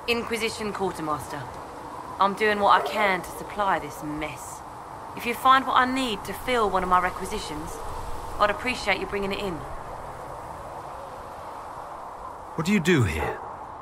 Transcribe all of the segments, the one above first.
Inquisition Quartermaster. I'm doing what I can to supply this mess. If you find what I need to fill one of my requisitions, I'd appreciate you bringing it in. What do you do here?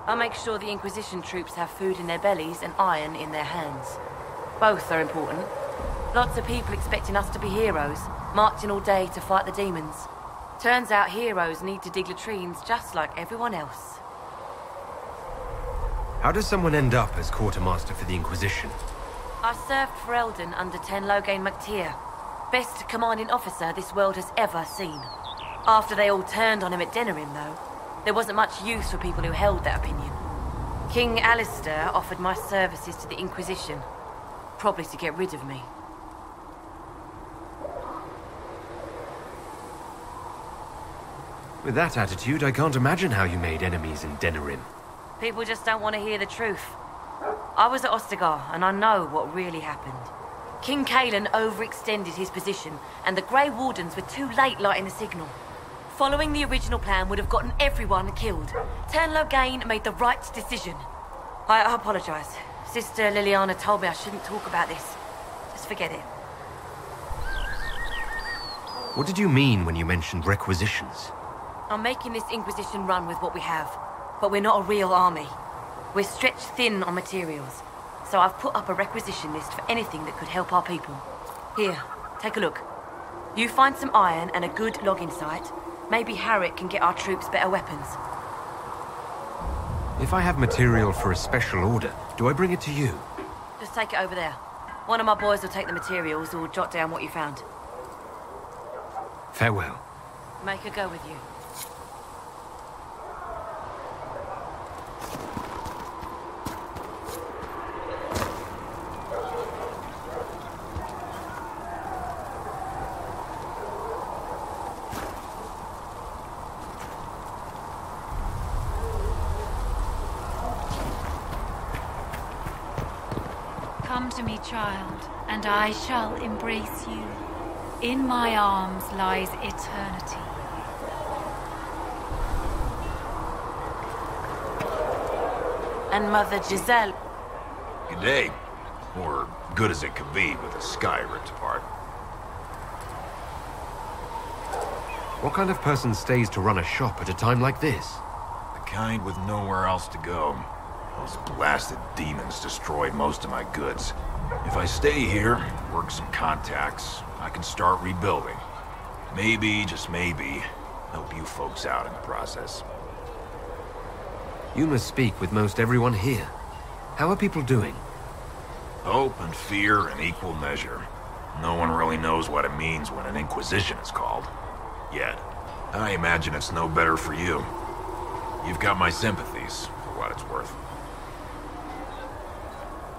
I make sure the Inquisition troops have food in their bellies and iron in their hands. Both are important. Lots of people expecting us to be heroes, marching all day to fight the demons. Turns out heroes need to dig latrines just like everyone else. How does someone end up as quartermaster for the Inquisition? I served for Eldon under Tenlogain MacTier. Best commanding officer this world has ever seen. After they all turned on him at Denerim, though, there wasn't much use for people who held that opinion. King Alistair offered my services to the Inquisition, probably to get rid of me. With that attitude, I can't imagine how you made enemies in Denerim. People just don't want to hear the truth. I was at Ostagar, and I know what really happened. King Cailan overextended his position, and the Grey Wardens were too late lighting the signal. Following the original plan would have gotten everyone killed. Tenlogain made the right decision. I apologize. Sister Liliana told me I shouldn't talk about this. Just forget it. What did you mean when you mentioned requisitions? I'm making this Inquisition run with what we have, but we're not a real army. We're stretched thin on materials, so I've put up a requisition list for anything that could help our people. Here, take a look. You find some iron and a good logging site, maybe Harrick can get our troops better weapons. If I have material for a special order, do I bring it to you? Just take it over there. One of my boys will take the materials or jot down what you found. Farewell. Make her go with you. Come to me, child, and I shall embrace you. In my arms lies eternity. And Mother Giselle. Good day. Or good as it could be with the sky ripped apart. What kind of person stays to run a shop at a time like this? The kind with nowhere else to go. Those blasted demons destroyed most of my goods. If I stay here, work some contacts, I can start rebuilding. Maybe, just maybe, help you folks out in the process. You must speak with most everyone here. How are people doing? Hope and fear in equal measure. No one really knows what it means when an Inquisition is called. Yet. I imagine it's no better for you. You've got my sympathies, for what it's worth.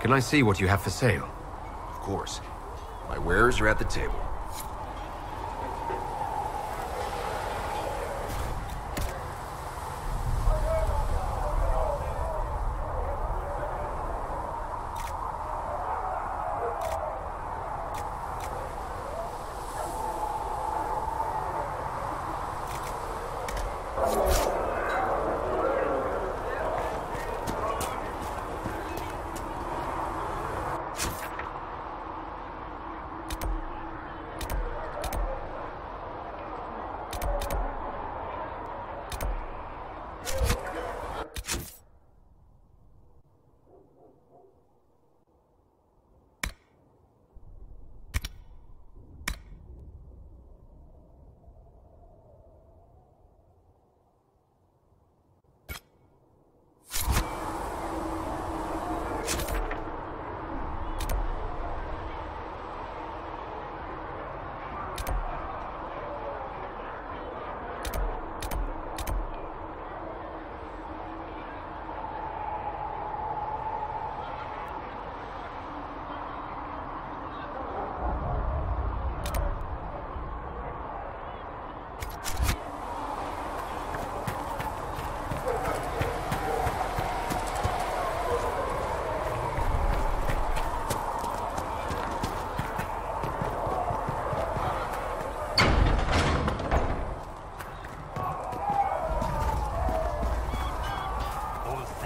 Can I see what you have for sale? Of course. My wares are at the table.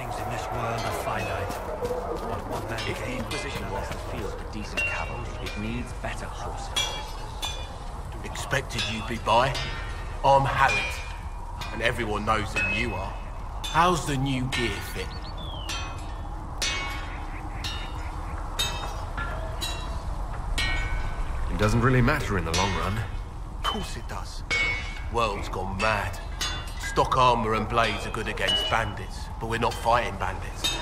things in this world are finite. What one man If the gains, Inquisition wants to field a decent cavalry, it needs better horses. Expected you'd be by. I'm Harriet, and everyone knows who you are. How's the new gear fit? It doesn't really matter in the long run. Of course it does. World's gone mad. Stock armor and blades are good against bandits, but we're not fighting bandits.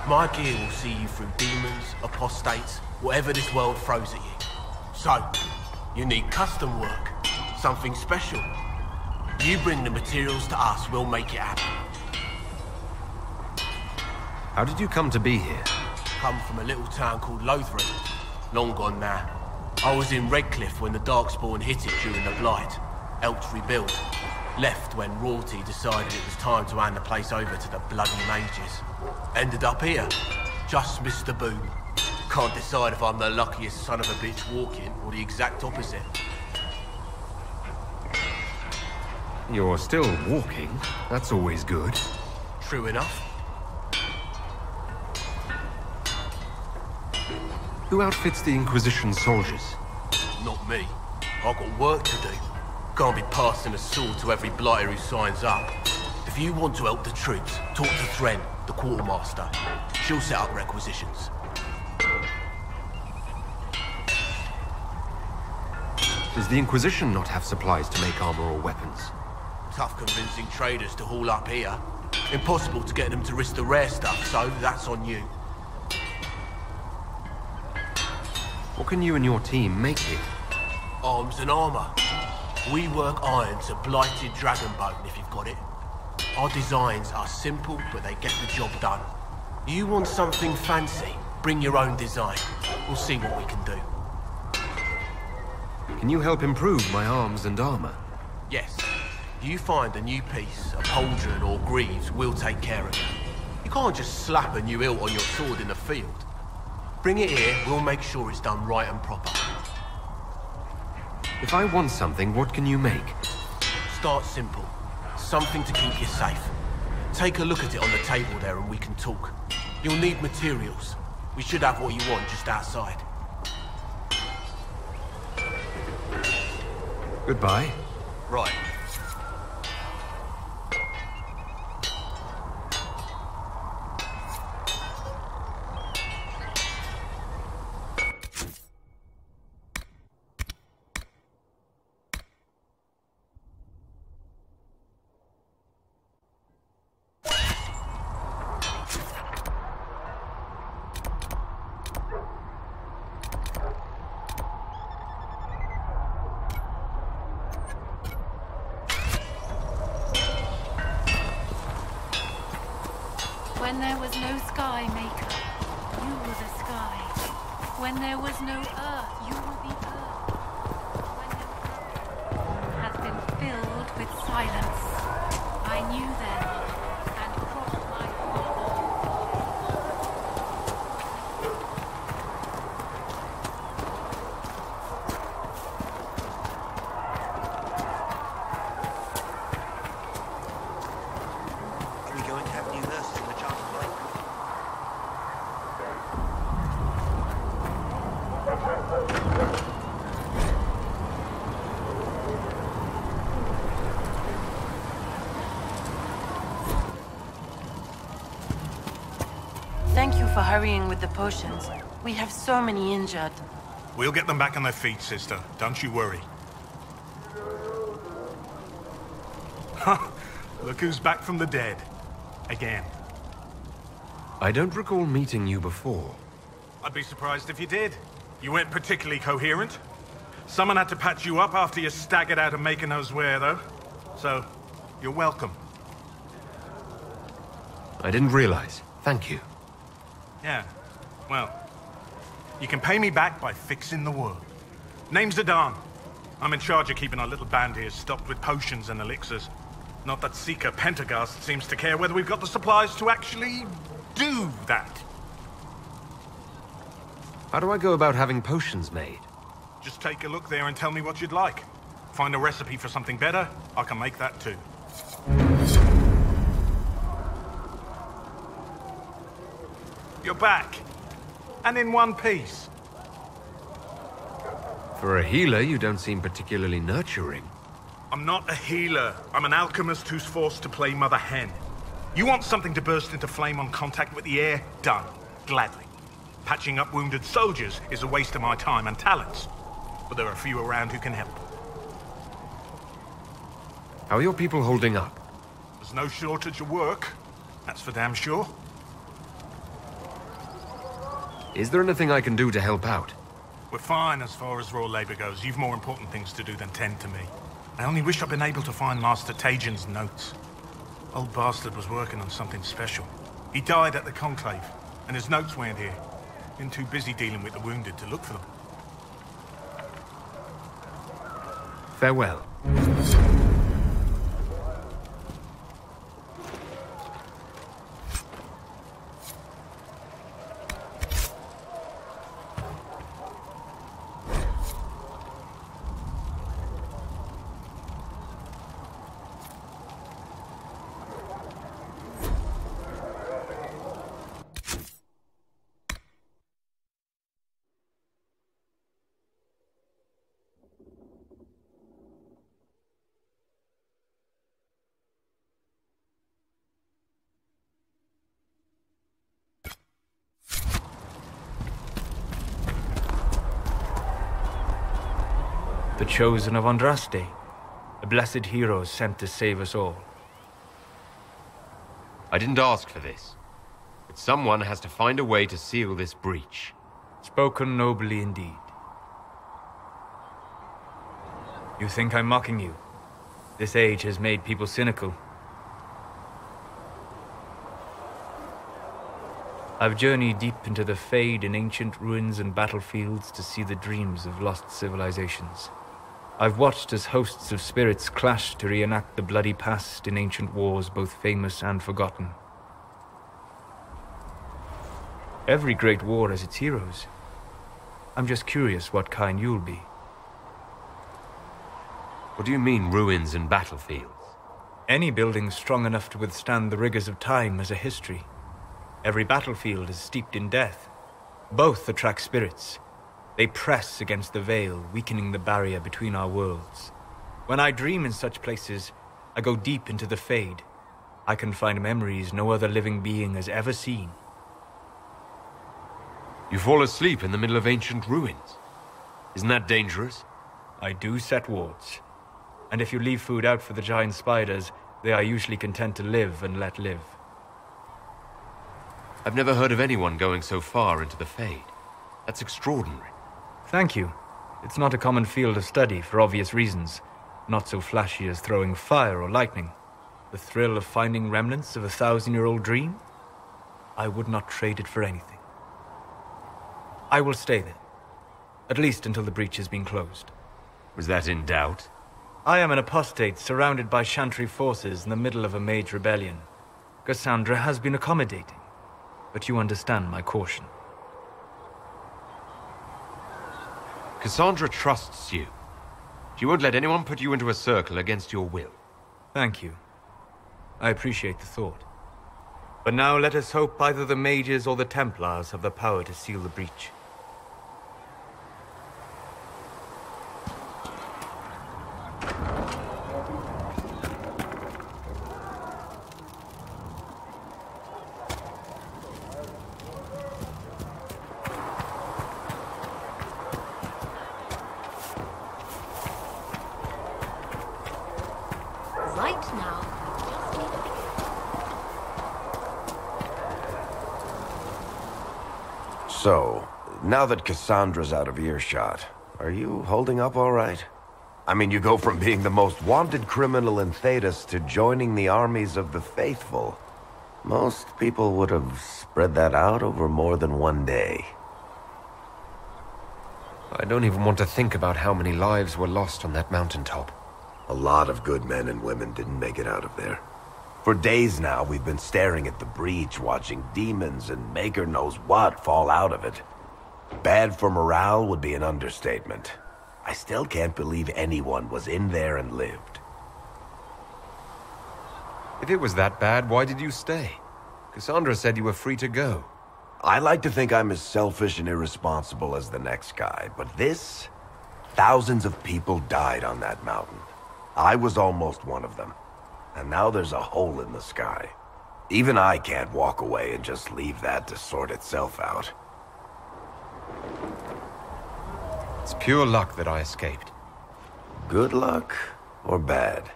My gear will see you through demons, apostates, whatever this world throws at you. So, you need custom work, something special. You bring the materials to us, we'll make it happen. How did you come to be here? Come from a little town called Lothringen. Long gone now. I was in Redcliffe when the Darkspawn hit it during the Blight. Helped rebuild. Left when royalty decided it was time to hand the place over to the bloody mages. Ended up here. Just missed the boom. Can't decide if I'm the luckiest son of a bitch walking or the exact opposite. You're still walking. That's always good. True enough. Who outfits the Inquisition soldiers? Not me. I've got work to do. Can't be passing a sword to every blighter who signs up. If you want to help the troops, talk to Thren, the quartermaster. She'll set up requisitions. Does the Inquisition not have supplies to make armor or weapons? Tough convincing traders to haul up here. Impossible to get them to risk the rare stuff, so that's on you. What can you and your team make here? Arms and armor. We work iron to blighted dragon bone if you've got it. Our designs are simple, but they get the job done. You want something fancy? Bring your own design. We'll see what we can do. Can you help improve my arms and armor? Yes. You find a new piece, a pauldron or greaves, we'll take care of it. You can't just slap a new hilt on your sword in the field. Bring it here, we'll make sure it's done right and proper. If I want something, what can you make? Start simple. Something to keep you safe. Take a look at it on the table there and we can talk. You'll need materials. We should have what you want just outside. Goodbye. Right. When there was no sky maker, you were the sky. When there was no earth, you were the earth. When the earth has been filled with silence, I knew then, and crossed my Are we going to have new nurses in the Charter Blade? Thank you for hurrying with the potions. We have so many injured. We'll get them back on their feet, sister. Don't you worry. Look who's back from the dead. Again. I don't recall meeting you before. I'd be surprised if you did. You weren't particularly coherent. Someone had to patch you up after you staggered out of making knows where, though. So, you're welcome. I didn't realize. Thank you. Yeah, well, you can pay me back by fixing the world. Name's Adan. I'm in charge of keeping our little band here stocked with potions and elixirs. Not that Seeker Pentagast seems to care whether we've got the supplies to actually do that. How do I go about having potions made? Just take a look there and tell me what you'd like. Find a recipe for something better, I can make that too. You're back. And in one piece. For a healer, you don't seem particularly nurturing. I'm not a healer. I'm an alchemist who's forced to play Mother Hen. You want something to burst into flame on contact with the air? Done. Gladly. Patching up wounded soldiers is a waste of my time and talents. But there are a few around who can help. How are your people holding up? There's no shortage of work. That's for damn sure. Is there anything I can do to help out? We're fine as far as raw labor goes. You've more important things to do than tend to me. I only wish I'd been able to find Master Tajin's notes. Old bastard was working on something special. He died at the Conclave, and his notes weren't here. Been too busy dealing with the wounded to look for them. Farewell. The chosen of Andraste, a blessed hero sent to save us all. I didn't ask for this, but someone has to find a way to seal this breach. Spoken nobly indeed. You think I'm mocking you? This age has made people cynical. I've journeyed deep into the Fade in ancient ruins and battlefields to see the dreams of lost civilizations. I've watched as hosts of spirits clash to reenact the bloody past in ancient wars both famous and forgotten. Every great war has its heroes. I'm just curious what kind you'll be. What do you mean, ruins and battlefields? Any building strong enough to withstand the rigors of time has a history. Every battlefield is steeped in death. Both attract spirits. They press against the veil, weakening the barrier between our worlds. When I dream in such places, I go deep into the Fade. I can find memories no other living being has ever seen. You fall asleep in the middle of ancient ruins. Isn't that dangerous? I do set wards. And if you leave food out for the giant spiders, they are usually content to live and let live. I've never heard of anyone going so far into the Fade. That's extraordinary. Thank you. It's not a common field of study for obvious reasons. Not so flashy as throwing fire or lightning. The thrill of finding remnants of a 1,000-year-old dream? I would not trade it for anything. I will stay there. At least until the breach has been closed. Was that in doubt? I am an apostate surrounded by Chantry forces in the middle of a mage rebellion. Cassandra has been accommodating, but you understand my caution. Cassandra trusts you. She won't let anyone put you into a circle against your will. Thank you. I appreciate the thought. But now let us hope either the mages or the Templars have the power to seal the breach. So, now that Cassandra's out of earshot, are you holding up all right? I mean, you go from being the most wanted criminal in Thedas to joining the armies of the faithful. Most people would have spread that out over more than one day. I don't even want to think about how many lives were lost on that mountaintop. A lot of good men and women didn't make it out of there. For days now, we've been staring at the breach, watching demons and maker knows what fall out of it. Bad for morale would be an understatement. I still can't believe anyone was in there and lived. If it was that bad, why did you stay? Cassandra said you were free to go. I like to think I'm as selfish and irresponsible as the next guy, but this... Thousands of people died on that mountain. I was almost one of them. And now there's a hole in the sky. Even I can't walk away and just leave that to sort itself out. It's pure luck that I escaped. Good luck or bad?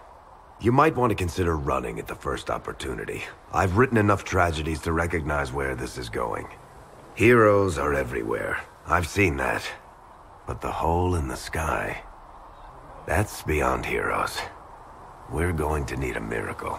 You might want to consider running at the first opportunity. I've written enough tragedies to recognize where this is going. Heroes are everywhere. I've seen that. But the hole in the sky... that's beyond heroes. We're going to need a miracle.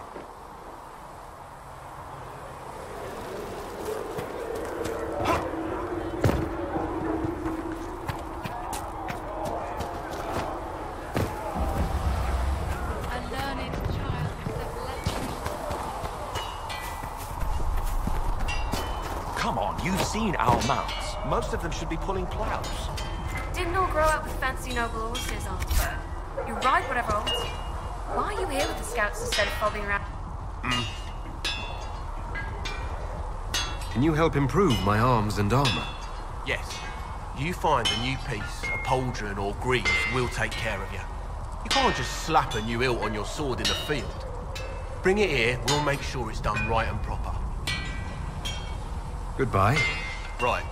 Come on, you've seen our mounts. Most of them should be pulling plows. Didn't all grow up with fancy noble horses, Arthur. You ride whatever holds you. Why are you here with the scouts instead of fobbing around? Can you help improve my arms and armor? Yes. You find a new piece, a pauldron or greaves, we'll take care of you. You can't just slap a new hilt on your sword in the field. Bring it here, we'll make sure it's done right and proper. Goodbye. Right.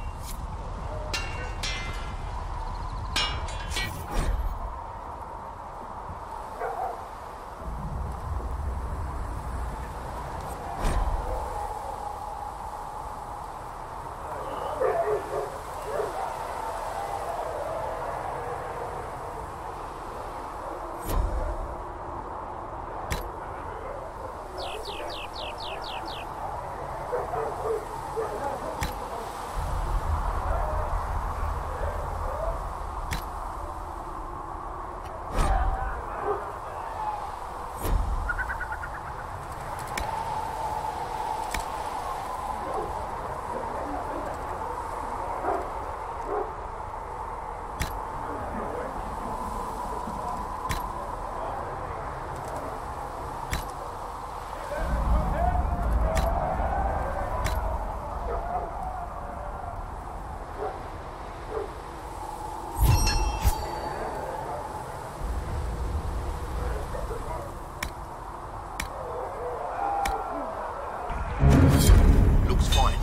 Looks fine.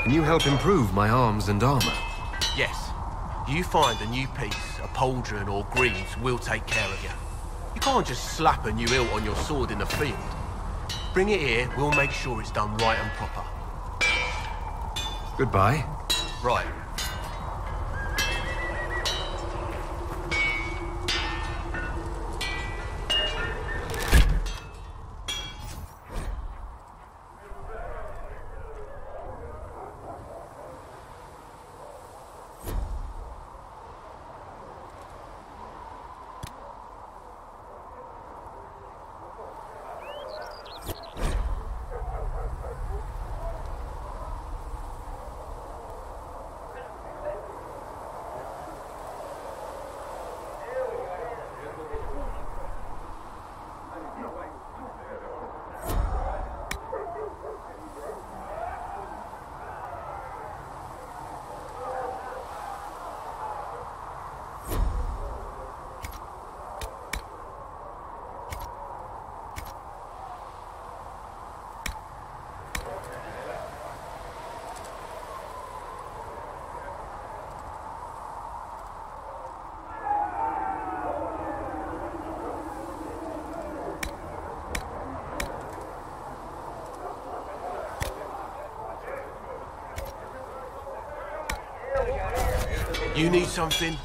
Can you help improve my arms and armor? Yes. You find a new piece, a pauldron or greaves, we'll take care of you. You can't just slap a new hilt on your sword in the field. Bring it here, we'll make sure it's done right and proper. Goodbye. Right. You need something?